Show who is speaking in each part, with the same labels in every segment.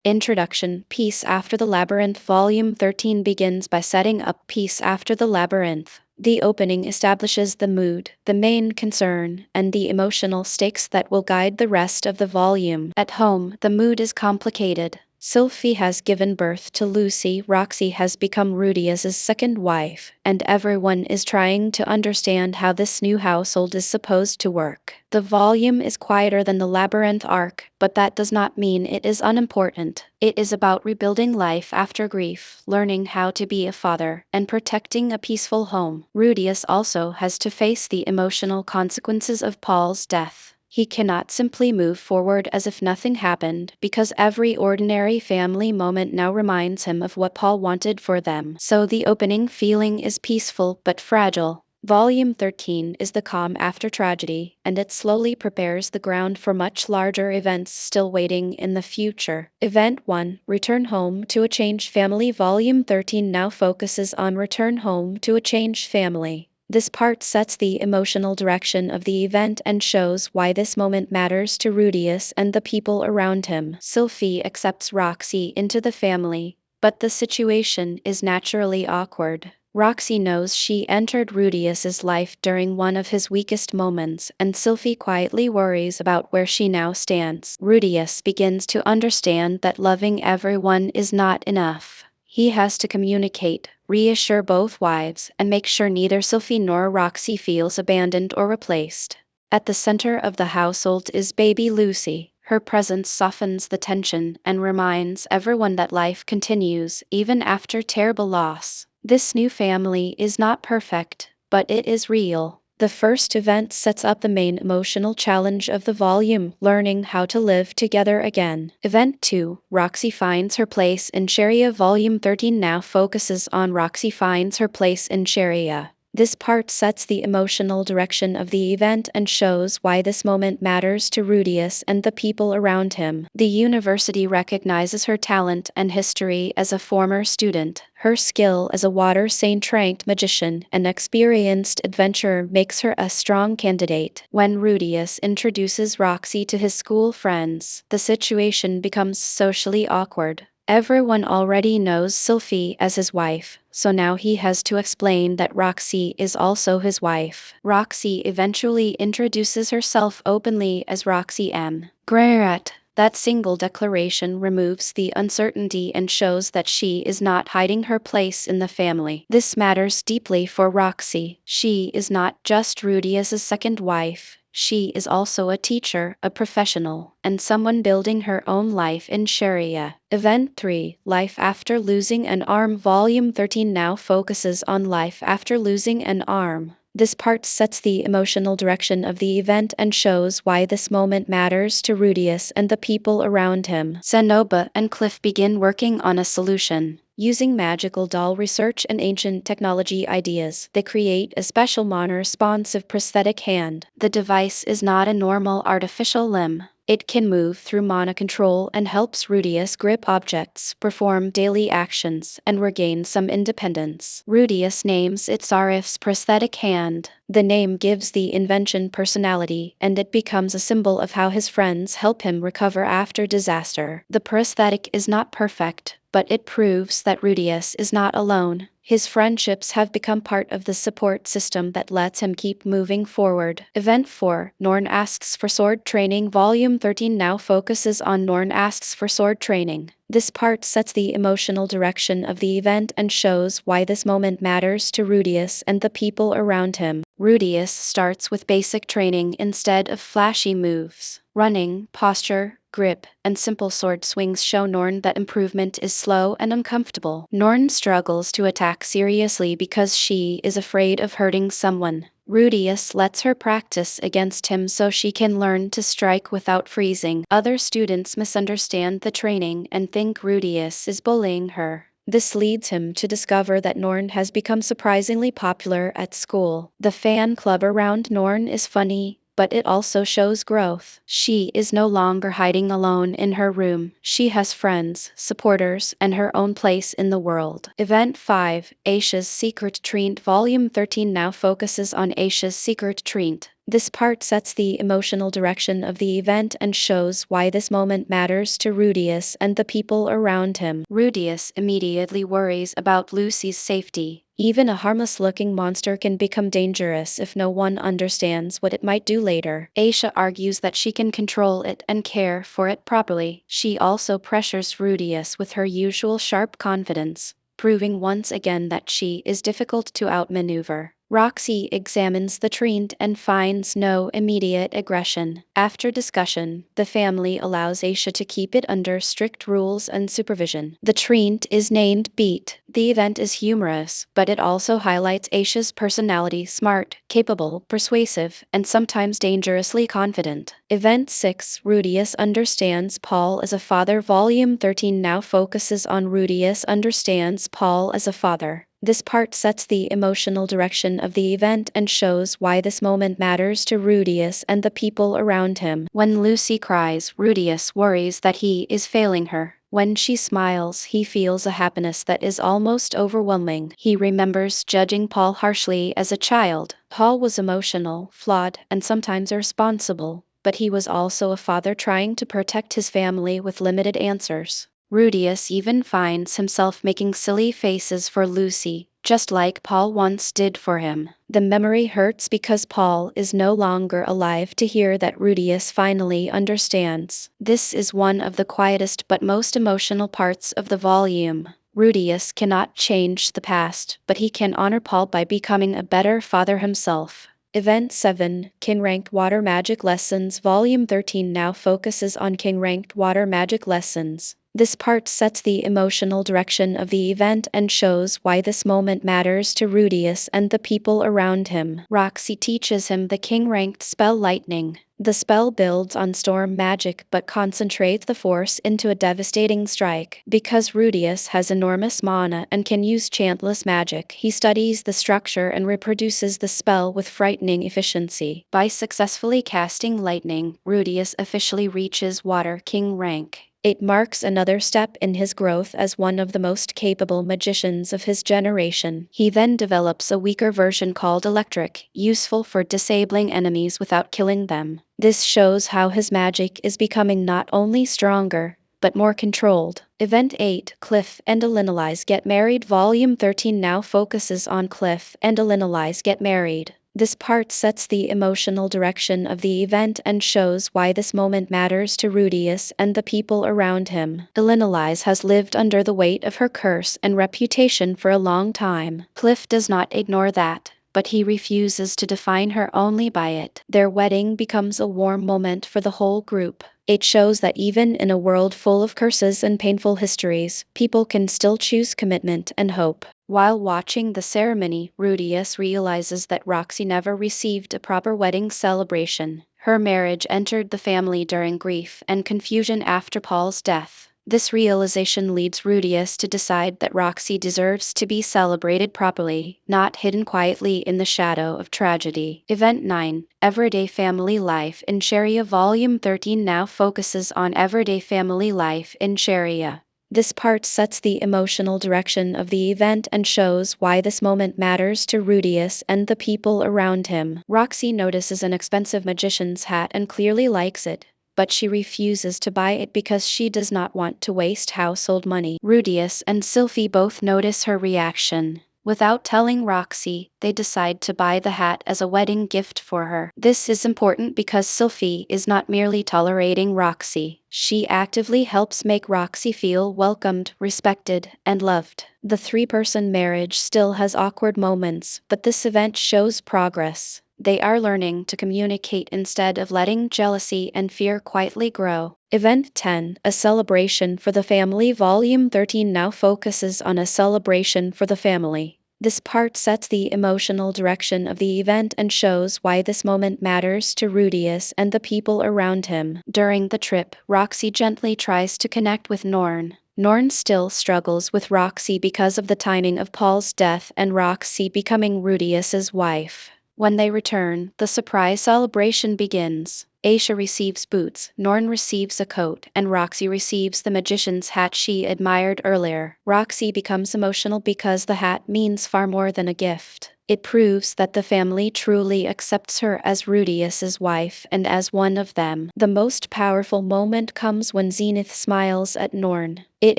Speaker 1: Introduction. Peace After the Labyrinth. Volume 13 begins by setting up Peace After the Labyrinth. The opening establishes the mood, the main concern, and the emotional stakes that will guide the rest of the volume. At home, the mood is complicated. Sylphie has given birth to Lucy, Roxy has become Rudius's second wife, and everyone is trying to understand how this new household is supposed to work. The volume is quieter than the Labyrinth arc, but that does not mean it is unimportant. It is about rebuilding life after grief, learning how to be a father, and protecting a peaceful home. Rudius also has to face the emotional consequences of Paul's death. He cannot simply move forward as if nothing happened, because every ordinary family moment now reminds him of what Paul wanted for them. So the opening feeling is peaceful but fragile. Volume 13 is the calm after tragedy, and it slowly prepares the ground for much larger events still waiting in the future. Event 1, Return Home to a Changed Family. Volume 13 now focuses on Return Home to a Changed Family. This part sets the emotional direction of the event and shows why this moment matters to Rudius and the people around him. Sylphie accepts Roxy into the family, but the situation is naturally awkward. Roxy knows she entered Rudius's life during one of his weakest moments, and Sylphie quietly worries about where she now stands. Rudius begins to understand that loving everyone is not enough. He has to communicate, reassure both wives, and make sure neither Sylphie nor Roxy feels abandoned or replaced. At the center of the household is baby Lucy. Her presence softens the tension and reminds everyone that life continues even after terrible loss. This new family is not perfect, but it is real. The first event sets up the main emotional challenge of the volume, learning how to live together again. Event 2, Roxy finds her place in Sharia. Volume 13 now focuses on Roxy finds her place in Sharia. This part sets the emotional direction of the event and shows why this moment matters to Rudius and the people around him. The university recognizes her talent and history as a former student. Her skill as a water-trained magician and experienced adventurer makes her a strong candidate. When Rudius introduces Roxy to his school friends, the situation becomes socially awkward. Everyone already knows Sylphie as his wife, so now he has to explain that Roxy is also his wife. Roxy eventually introduces herself openly as Roxy M. Grerat. That single declaration removes the uncertainty and shows that she is not hiding her place in the family. This matters deeply for Roxy. She is not just Rudius's second wife. She is also a teacher, a professional, and someone building her own life in Sharia. Event 3, Life After Losing an Arm. Volume 13 now focuses on life after losing an arm. This part sets the emotional direction of the event and shows why this moment matters to Rudius and the people around him. Zenoba and Cliff begin working on a solution. Using magical doll research and ancient technology ideas, they create a special non-responsive prosthetic hand. The device is not a normal artificial limb. It can move through mana control and helps Rudius grip objects, perform daily actions, and regain some independence. Rudius names it Zarif's prosthetic hand. The name gives the invention personality, and it becomes a symbol of how his friends help him recover after disaster. The prosthetic is not perfect, but it proves that Rudius is not alone. His friendships have become part of the support system that lets him keep moving forward. Event 4, Norn asks for sword training. Volume 13 now focuses on Norn asks for sword training. This part sets the emotional direction of the event and shows why this moment matters to Rudius and the people around him. Rudius starts with basic training instead of flashy moves. Running, posture, grip, and simple sword swings show Norn that improvement is slow and uncomfortable. Norn struggles to attack seriously because she is afraid of hurting someone. Rudius lets her practice against him so she can learn to strike without freezing. Other students misunderstand the training and think Rudius is bullying her. This leads him to discover that Norn has become surprisingly popular at school. The fan club around Norn is funny, but it also shows growth. She is no longer hiding alone in her room. She has friends, supporters, and her own place in the world. Event 5, Aisha's Secret Treat. Volume 13 now focuses on Aisha's secret treat. This part sets the emotional direction of the event and shows why this moment matters to Rudius and the people around him. Rudius immediately worries about Lucy's safety. Even a harmless-looking monster can become dangerous if no one understands what it might do later. Aisha argues that she can control it and care for it properly. She also pressures Rudius with her usual sharp confidence, proving once again that she is difficult to outmaneuver. Roxy examines the treant and finds no immediate aggression. After discussion, the family allows Aisha to keep it under strict rules and supervision. The treant is named Beat. The event is humorous, but it also highlights Aisha's personality: smart, capable, persuasive, and sometimes dangerously confident. Event 6, Rudius understands Paul as a father. Volume 13 now focuses on Rudius understands Paul as a father. This part sets the emotional direction of the event and shows why this moment matters to Rudius and the people around him. When Lucy cries, Rudius worries that he is failing her. When she smiles, he feels a happiness that is almost overwhelming. He remembers judging Paul harshly as a child. Paul was emotional, flawed, and sometimes irresponsible, but he was also a father trying to protect his family with limited answers. Rudius even finds himself making silly faces for Lucy, just like Paul once did for him. The memory hurts because Paul is no longer alive. To hear that Rudius finally understands. This is one of the quietest but most emotional parts of the volume. Rudius cannot change the past, but he can honor Paul by becoming a better father himself. Event 7, King-Ranked Water Magic Lessons. Volume 13 now focuses on King-Ranked Water Magic Lessons. This part sets the emotional direction of the event and shows why this moment matters to Rudius and the people around him. Roxy teaches him the king-ranked spell Lightning. The spell builds on storm magic but concentrates the force into a devastating strike. Because Rudius has enormous mana and can use chantless magic, he studies the structure and reproduces the spell with frightening efficiency. By successfully casting Lightning, Rudius officially reaches Water King rank. It marks another step in his growth as one of the most capable magicians of his generation. He then develops a weaker version called Electric, useful for disabling enemies without killing them. This shows how his magic is becoming not only stronger, but more controlled. Event 8, Cliff and Elinalise Get Married. Volume 13 now focuses on Cliff and Elinalise Get Married. This part sets the emotional direction of the event and shows why this moment matters to Rudius and the people around him. Elinalise has lived under the weight of her curse and reputation for a long time. Cliff does not ignore that, but he refuses to define her only by it. Their wedding becomes a warm moment for the whole group. It shows that even in a world full of curses and painful histories, people can still choose commitment and hope. While watching the ceremony, Rudius realizes that Roxy never received a proper wedding celebration. Her marriage entered the family during grief and confusion after Paul's death. This realization leads Rudius to decide that Roxy deserves to be celebrated properly, not hidden quietly in the shadow of tragedy. Event 9, Everyday Family Life in Sharia. Volume 13 now focuses on everyday family life in Sharia. This part sets the emotional direction of the event and shows why this moment matters to Rudius and the people around him. Roxy notices an expensive magician's hat and clearly likes it, but she refuses to buy it because she does not want to waste household money. Rudius and Sylphie both notice her reaction. Without telling Roxy, they decide to buy the hat as a wedding gift for her. This is important because Sylphie is not merely tolerating Roxy. She actively helps make Roxy feel welcomed, respected, and loved. The three-person marriage still has awkward moments, but this event shows progress. They are learning to communicate instead of letting jealousy and fear quietly grow. Event 10, A Celebration for the Family. Volume 13 now focuses on a celebration for the family. This part sets the emotional direction of the event and shows why this moment matters to Rudius and the people around him. During the trip, Roxy gently tries to connect with Norn. Norn still struggles with Roxy because of the timing of Paul's death and Roxy becoming Rudius's wife. When they return, the surprise celebration begins. Aisha receives boots, Norn receives a coat, and Roxy receives the magician's hat she admired earlier. Roxy becomes emotional because the hat means far more than a gift. It proves that the family truly accepts her as Rudius's wife and as one of them. The most powerful moment comes when Zenith smiles at Norn. It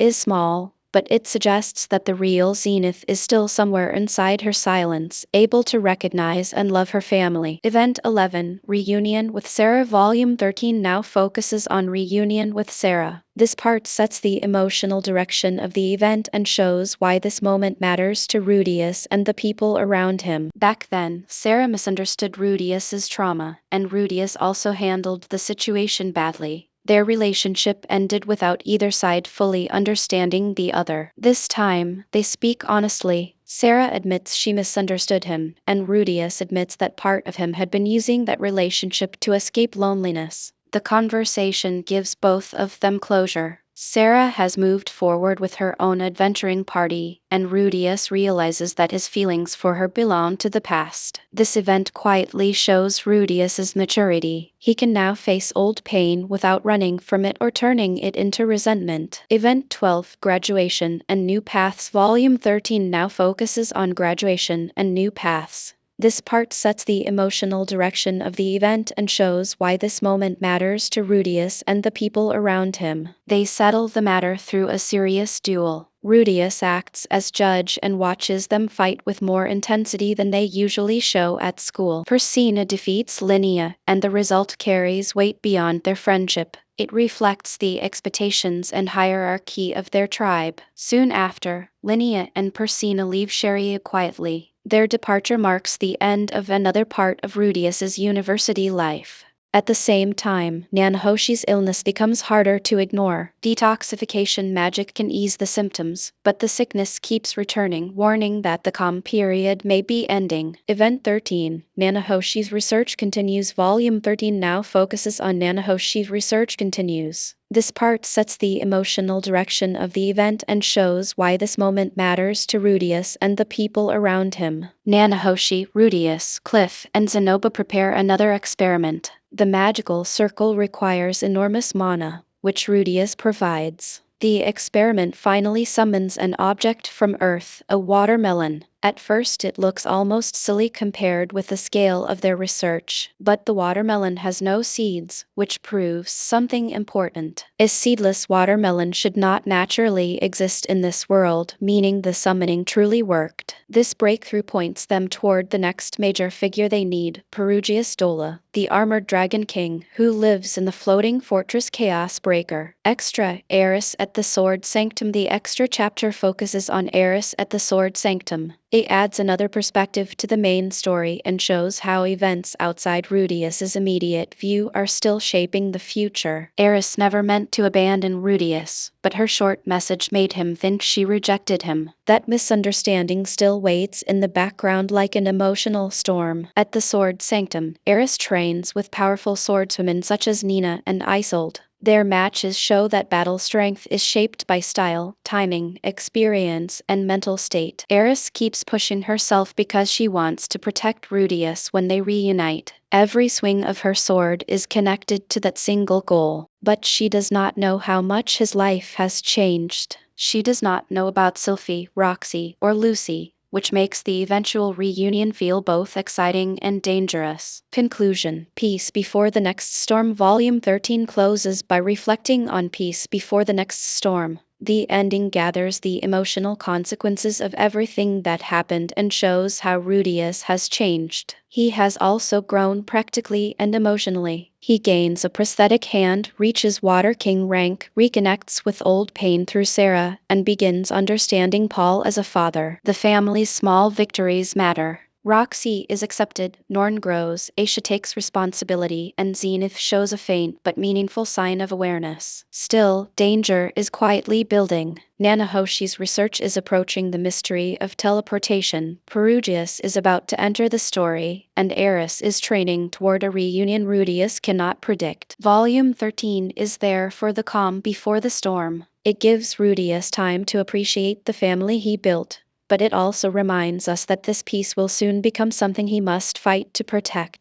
Speaker 1: is small, but it suggests that the real Zenith is still somewhere inside her silence, able to recognize and love her family. Event 11, Reunion with Sarah. Volume 13 now focuses on reunion with Sarah. This part sets the emotional direction of the event and shows why this moment matters to Rudius and the people around him. Back then, Sarah misunderstood Rudius's trauma, and Rudius also handled the situation badly. Their relationship ended without either side fully understanding the other. This time, they speak honestly. Sarah admits she misunderstood him, and Rudius admits that part of him had been using that relationship to escape loneliness. The conversation gives both of them closure. Sarah has moved forward with her own adventuring party, and Rudius realizes that his feelings for her belong to the past. This event quietly shows Rudius's maturity. He can now face old pain without running from it or turning it into resentment. Event 12, Graduation and New Paths. Volume 13 now focuses on graduation and new paths. This part sets the emotional direction of the event and shows why this moment matters to Rudius and the people around him. They settle the matter through a serious duel. Rudius acts as judge and watches them fight with more intensity than they usually show at school. Persina defeats Linnea, and the result carries weight beyond their friendship. It reflects the expectations and hierarchy of their tribe. Soon after, Linnea and Persina leave Sharia quietly. Their departure marks the end of another part of Rudius's university life. At the same time, Nanahoshi's illness becomes harder to ignore. Detoxification magic can ease the symptoms, but the sickness keeps returning, warning that the calm period may be ending. Event 13, Nanahoshi's research continues. Volume 13 now focuses on Nanahoshi's research continues. This part sets the emotional direction of the event and shows why this moment matters to Rudius and the people around him. Nanahoshi, Rudius, Cliff, and Zenoba prepare another experiment. The magical circle requires enormous mana, which Rudius provides. The experiment finally summons an object from Earth, a watermelon. At first it looks almost silly compared with the scale of their research, but the watermelon has no seeds, which proves something important. A seedless watermelon should not naturally exist in this world, meaning the summoning truly worked. This breakthrough points them toward the next major figure they need, Perugius Dola, the armored dragon king, who lives in the floating fortress Chaos Breaker. Extra, Eris at the Sword Sanctum. The extra chapter focuses on Eris at the Sword Sanctum. It adds another perspective to the main story and shows how events outside Rudius's immediate view are still shaping the future. Eris never meant to abandon Rudius, but her short message made him think she rejected him. That misunderstanding still waits in the background like an emotional storm. At the Sword Sanctum, Eris trains with powerful swordswomen such as Nina and Isolde. Their matches show that battle strength is shaped by style, timing, experience, and mental state. Eris keeps pushing herself because she wants to protect Rudius when they reunite. Every swing of her sword is connected to that single goal, but she does not know how much his life has changed. She does not know about Sylphie, Roxy, or Lucy, which makes the eventual reunion feel both exciting and dangerous. Conclusion. Peace Before the Next Storm. Volume 13 closes by reflecting on peace before the next storm. The ending gathers the emotional consequences of everything that happened and shows how Rudius has changed. He has also grown practically and emotionally. He gains a prosthetic hand, reaches Water King rank, reconnects with old pain through Sarah, and begins understanding Paul as a father. The family's small victories matter. Roxy is accepted, Norn grows, Aisha takes responsibility, and Zenith shows a faint but meaningful sign of awareness. Still, danger is quietly building. Nanahoshi's research is approaching the mystery of teleportation. Perugius is about to enter the story, and Eris is training toward a reunion Rudius cannot predict. Volume 13 is there for the calm before the storm. It gives Rudius time to appreciate the family he built, but it also reminds us that this peace will soon become something he must fight to protect.